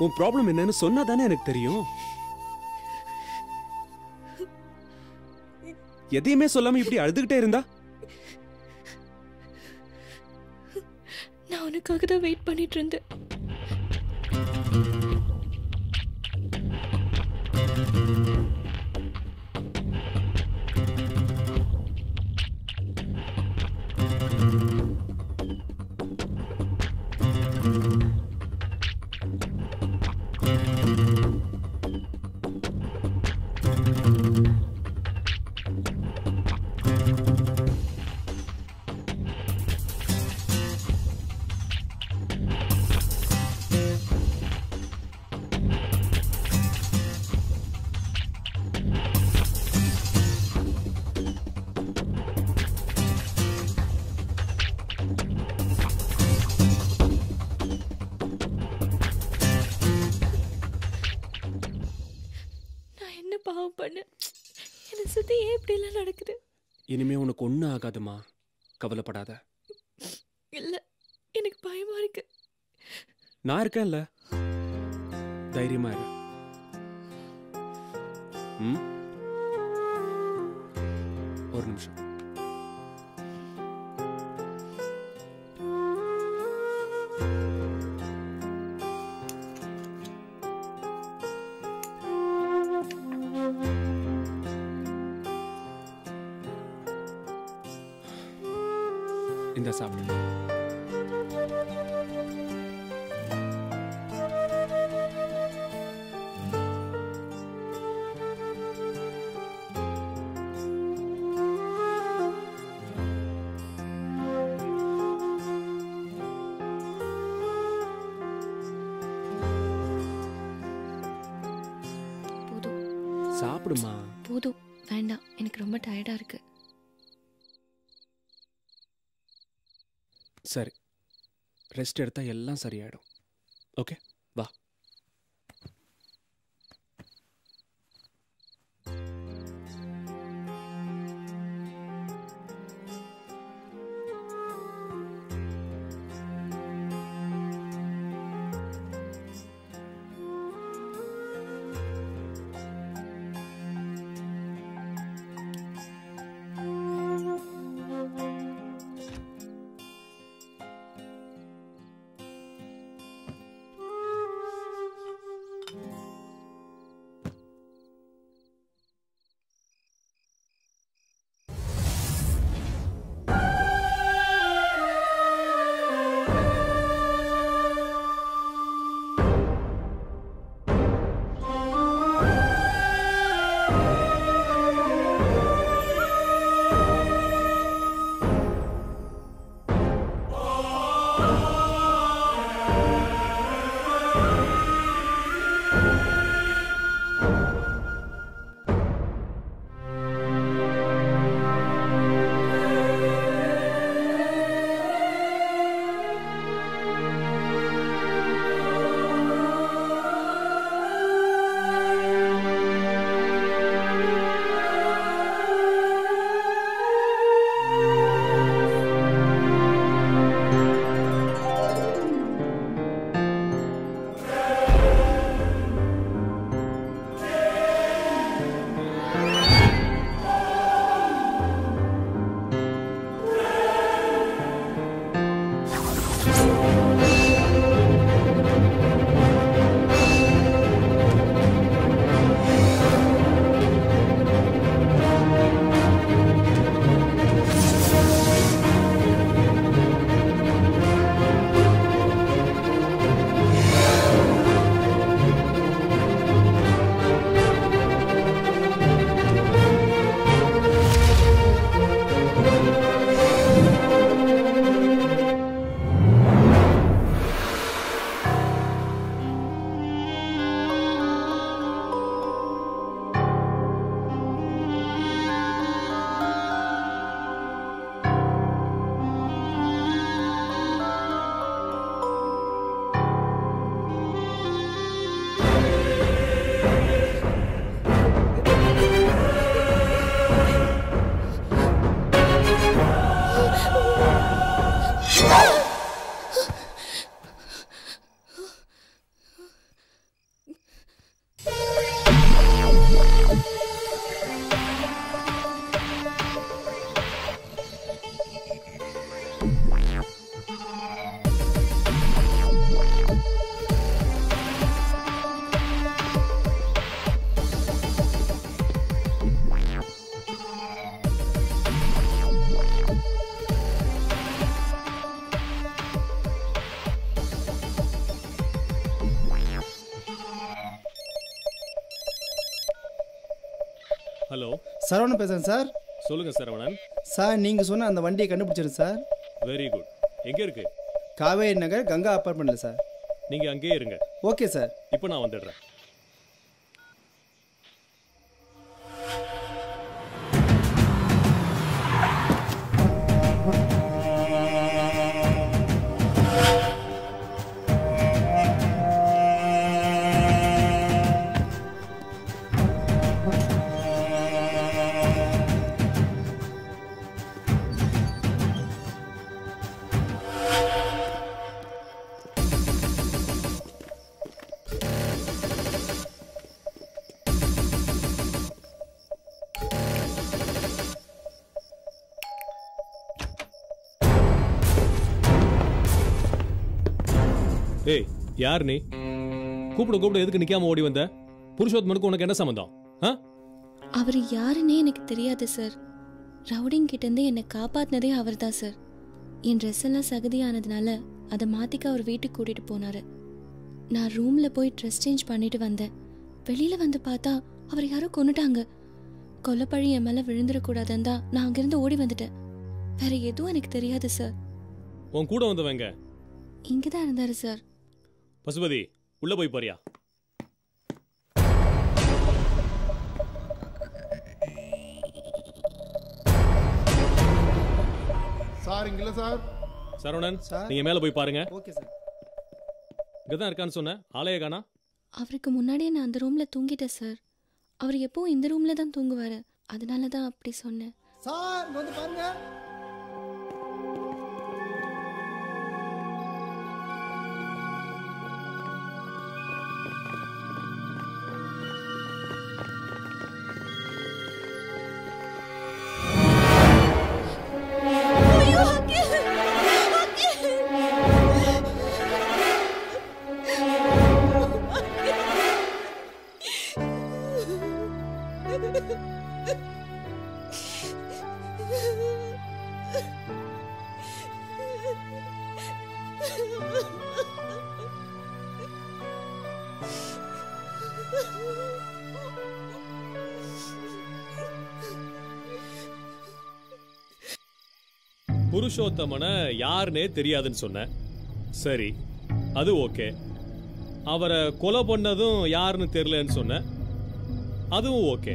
உன் ப்ராப்ளம் என்னன்னு சொன்னா தானே எனக்கு தெரியும். எதையுமே சொல்லாம இப்படி அழுதுகிட்டே இருந்தா? நான் உனக்காக தான் வெயிட் பண்ணிட்டு இருந்தேன். பாவம் பண்ண என்ன சுத்தி ஏன் இப்படி எல்லாம் நடக்குது? இனிமே உனக்கு ஒன்றும் ஆகாதுமா, கவலைப்படாத. இல்ல, எனக்கு பயமா இருக்கு. நான் இருக்கேன்ல, தைரியமா இரு. ஒரு நிமிஷம். இந்த சாப்பிடு. சாப்பிடுமா. போதும், வேண்டாம், எனக்கு ரொம்ப டயர்டா இருக்கு. சரி, ரெஸ்ட் எடுத்தா எல்லாம் சரியாயிடும். ஓகே, வா. சரவணன் பேசுகிறேன் சார். சொல்லுங்க சரவணன். சார் நீங்கள் சொன்ன அந்த வண்டியை கண்டுபிடிச்சிருங்க சார். Very good. எங்கே இருக்கு? காவேரி நகர் கங்கா அப்பார்ட்மெண்ட்டில் சார். நீங்கள் அங்கேயே இருங்க. Okay sir. இப்போ நான் வந்துடுறேன். ஏய், யார் நீ? கூப்பிட எதுக்கு நிக்காம ஓடி வந்த? புருஷோத்தமனுக்கு உனக்கு என்ன சம்பந்தம்? அவர் யாருன்னே எனக்கு தெரியாது சார். ரவுடிங் கிட்டேருந்து என்னை காப்பாத்தினதே அவர் தான் சார். என் ட்ரெஸ் எல்லாம் சகதியானதுனால அதை மாத்திக்க அவர் வீட்டுக்கு கூட்டிட்டு போனாரு. நான் ரூம்ல போய் ட்ரெஸ் சேஞ்ச் பண்ணிட்டு வந்தேன். வெளியில வந்து பார்த்தா அவர் யாரோ கொன்னுட்டாங்க. கொலைப்பழி என் மேல விழுந்துடக்கூடாதுன்னு தான் நான் அங்கிருந்து ஓடி வந்துட்டேன். வேற எதுவும் எனக்கு தெரியாது சார். உன் கூட வந்தவங்க இங்கதான் இருந்தாரு சார். பசுபதி, உள்ள போய் பாரியா. Sir இங்கல sir. சரவணன், நீங்க மேல போய் பாருங்க. Okay sir. இங்கதான் இருக்கான்னு சொன்ன, ஆளைய காணா. அவருக்கு முன்னாடியே நான் அந்த ரூம்ல தூங்கிட்டேன் சார். அவர் எப்பவும் இந்த ரூம்ல தான் தூங்குவாரு. அதனால தான் அப்படி சொன்னேன். சார் வந்து பாருங்க. புருஷோத்தமனை யாருன்னே தெரியாதுன்னு சொன்ன. சரி, அது ஓகே. அவரை கொலை பண்ணதும் யாருன்னு தெரியலன்னு சொன்ன. அதுவும் ஓகே.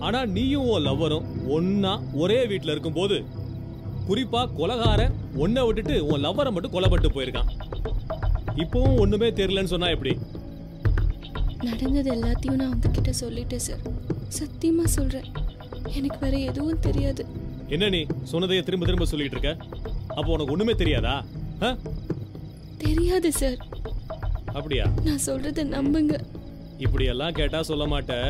ஆனா நீயும் உன் லவ்வரும் ஒன்னா ஒரே வீட்டில் இருக்கும்போது, குறிப்பா கொலைகாரன் ஒன்னை விட்டுட்டு உன் லவ்வரை மட்டும் கொலைப்பட்டு போயிருக்கான். இப்பவும் ஒண்ணுமே தெரியலன்னு சொன்னா எப்படி? நடந்தது எல்லாத்தையும் நான் உங்ககிட்ட சொல்லிட்டேன் சார். சத்தியமா சொல்றேன், எனக்கு வேற எதுவும் தெரியாது. என்ன நீ சொன்னதையே திரும்ப திரும்ப சொல்லிட்டு இருக்க? அப்போ உனக்கு ஒண்ணுமே தெரியாதா? தெரியாது சார். அப்படியா? நான் சொல்றத நம்புங்க. இப்படி எல்லாம் கேட்டா சொல்ல மாட்டேன்.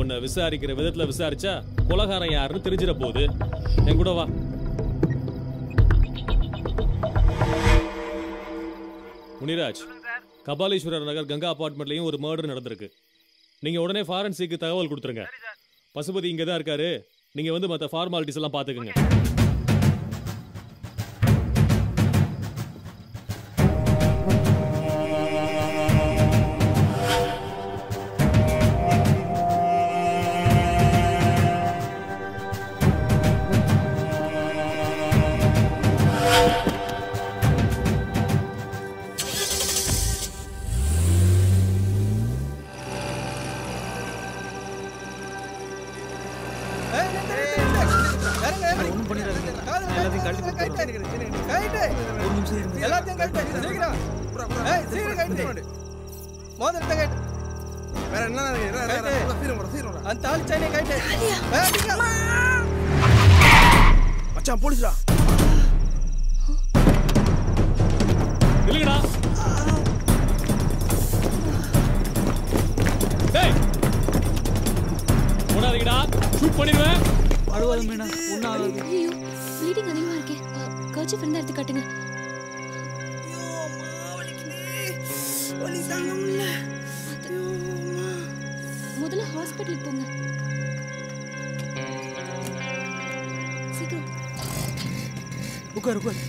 உன்னை விசாரிக்கிற விதத்துல விசாரிச்சா கொலைகாரன் யாருன்னு தெரிஞ்சிட போகுது. என் கூட வா. முனிராஜ், கபாலீஸ்வரர் நகர் கங்கா அபார்ட்மெண்ட்லயும் ஒரு மர்டர் நடந்திருக்கு. நீங்க உடனே ஃபாரன்சிக்கு தகவல் கொடுத்துருங்க. பசுபதி இங்க தான் இருக்காரு. நீங்க வந்து மற்ற ஃபார்மாலிட்டிஸ் எல்லாம் பாத்துக்கங்க. மச்சான் போலீஸ்டா. இல்லடா. டேய். ஓடாதீங்கடா. ஷூட் பண்ணிடுவேன். அழுவாத மீனா. ஒண்ணாவது. ஐயோ, ப்ளீடிங் அதிகமா இருக்கே. கர்ச்சீஃப் இருந்தா எடுத்து காட்டுங்க. முதல்ல ஹாஸ்பிட்டலுக்கு போங்க. சீக்கிரம் உட்கார் உட்கார்.